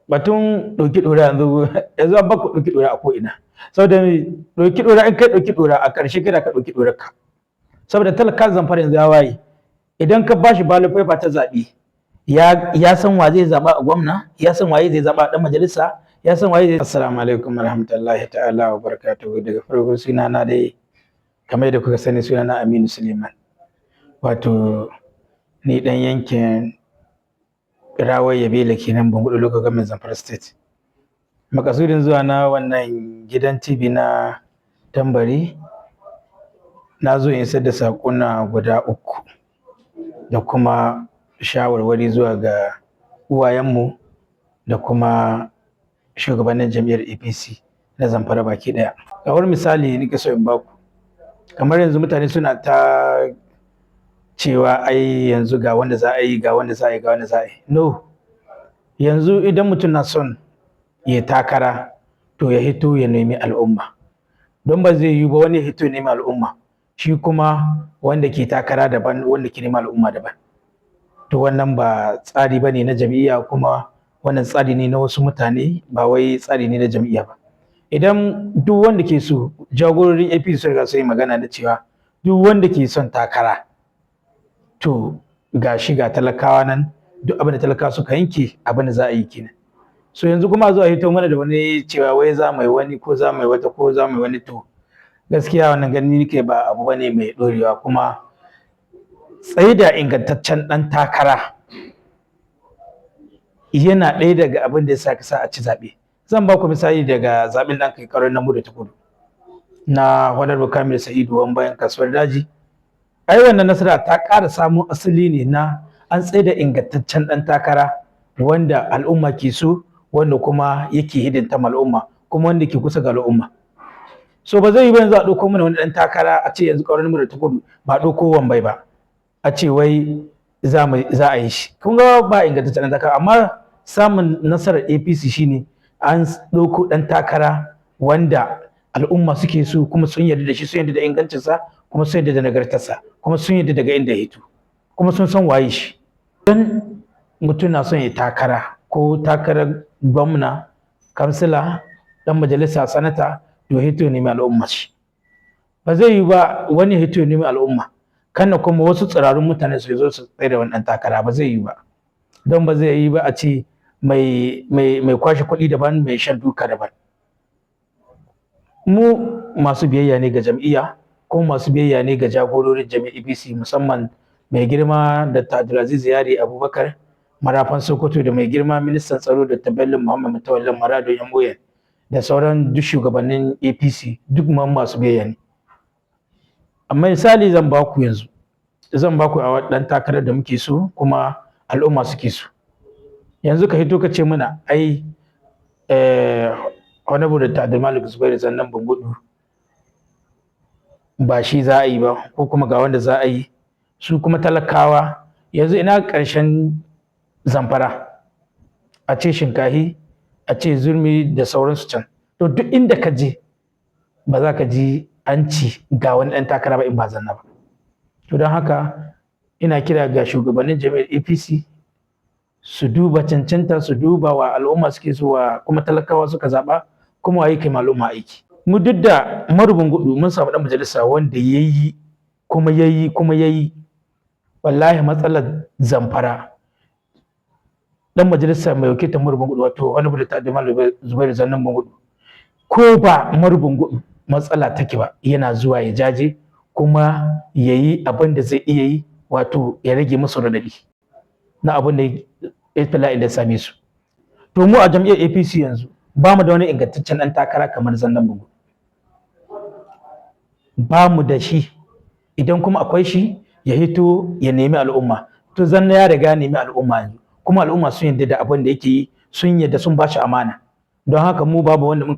batun ɗauki ɗora yanzu an baka ɗauki ɗora a ko'ina saboda ɗauki ɗora in kai ɗauki ɗora a ƙarshe kai da ka ɗauki ɗorar ka saboda talaka Zamfara yanzu ya waye idan ka bashi ballot paper ta zaɓe ya san wa zai zaɓa a gwamna ya san waye zai zaɓa a ɗan majalisa ya san waye zai. Assalamu alaikum warahmatullahi ta'ala wa barakatuhu. Daga farko sunana dai kamar da kuka sani sunana Aminu Suleiman, wato ni ɗan yankin Rawaya Bela kenan Bungudu Local Government Zamfara State. Makasudin zuwa na wannan gidan TV na Tambari na zo in isar da saƙona guda uku da kuma shawarwari zuwa ga uwayenmu da kuma shugabannin jam'iyyar APC na Zamfara baki ɗaya. Kamar misali nake so in baku, kamar yanzu mutane suna ta cewa ai yanzu ga wanda za a yi ga wanda za a yi ga wanda za a yi. No, yanzu idan mutum na son ya takara to ya hito ya nemi al'umma, don ba zai yi ba wani ya hito ya nemi al'umma shi kuma wanda ke takara daban wanda ke nemi al'umma daban. To wannan ba tsari bane na jam'iyya, kuma wannan tsari ne na wasu mutane ba wai tsari ne na jam'iyya ba. Idan duk wanda ke so, jagororin APC sun riga sun yi magana da cewa duk wanda ke son takara to ga shi ga talakawa nan, duk abin da talakawa suka yanke abin da za a yi kenan. So yanzu kuma zuwa hito mana da wani cewa wai za mu yi wani ko za mu yi wata ko za mu yi wani, to gaskiya wannan gani nake ba abu bane mai dorewa. Kuma tsaye da ingantaccen ɗan takara yana ɗaya daga abin da ya sa ka sa a ci zaɓe. Zan ba ku misali daga zaɓen da aka yi ƙarar na Mudu ta Kudu na Honorable Kamil Sa'idu Wambayan kasuwar daji. Ai wannan nasara ta ƙara samun asali ne na an tsaye da ingantaccen ɗan takara wanda al'umma ke so, wanda kuma yake hidinta al'umma, kuma wanda ke kusa ga al'umma. So ba zai yi ba yanzu a ɗauko mana wani ɗan takara a ce yanzu ƙaurar Mudu ta Kudu ba a ɗauko Wambai ba a ce wai za a yi shi. Kun ga ba ingantaccen ɗan takara, amma samun nasarar APC shine an ɗauko ɗan takara wanda al'umma suke so, kuma sun yarda da shi, sun yarda da ingancinsa, kuma sun yarda da nagartarsa, kuma sun yarda daga inda ya hito, kuma sun san waye shi. Idan mutum na son ya takara ko takarar gwamna, kansila, ɗan majalisa, sanata, to hito ya nemi al'umma shi. Ba zai yi ba wani hito ya nemi al'umma kana kuma wasu tsirarun mutane su zo su tsaye da wani ɗan takara, ba zai yi ba. Don ba zai yi ba a ce mai kwashe kuɗi daban, mai shan duka daban. Mu masu biyayya ne ga jam'iyya, kuma masu biyayya ne ga jagororin jami'ar APC, musamman mai girma Dr. Abdulaziz Yari Abubakar Marafan Sokoto da mai girma ministan tsaro Dr. Bello Muhammad Mutawallan Marado Yamboye da sauran duk shugabannin APC, duk masu biyayya ne. Amma misali zan ba ku yanzu, zan ba ku a ɗan takarar da muke so kuma al'umma suke so. Yanzu ka hito ka ce mana ai Honorable Dr. Abdulmalik Zubairu Zannan Bungudu ba shi za a yi ba, ko kuma ga wanda za a yi. Su kuma talakawa yanzu ina ƙarshen Zamfara, a ce Shinkahi, a ce Zurmi da sauransu can. To duk inda ka je ba za ka ji an ci ga wani ɗan takara ba in ba Zanna ba. To don haka ina kira ga shugabannin jami'ar APC su duba cancanta, su duba wa al'umma suke so, wa kuma talakawa suka zaɓa, kuma waye kai al'umma aiki. Mu duk da Marubun Gudu mun samu ɗan majalisa wanda yayi kuma yayi wallahi matsalar Zamfara ɗan majalisa mai wakiltar Marubun Gudu wato Honorable Abdulmalik Zubairu Zannan Bungudu, ko ba Marubun Gudu matsala take ba yana zuwa ya jaje kuma yayi abin da zai iya yi, wato ya rage musu radadi na abin da ya same su. To mu a jam'iyyar APC yanzu ba mu da wani ingantaccen ɗan takara kamar Zannan Bungudu, ba mu da shi. Idan kuma akwai shi ya hito ya nemi al'umma. To Zanna ya riga nemi al'umma yanzu, kuma al'umma sun yarda da abin da yake yi, sun yarda sun ba shi amana. Don haka mu babu wanda muka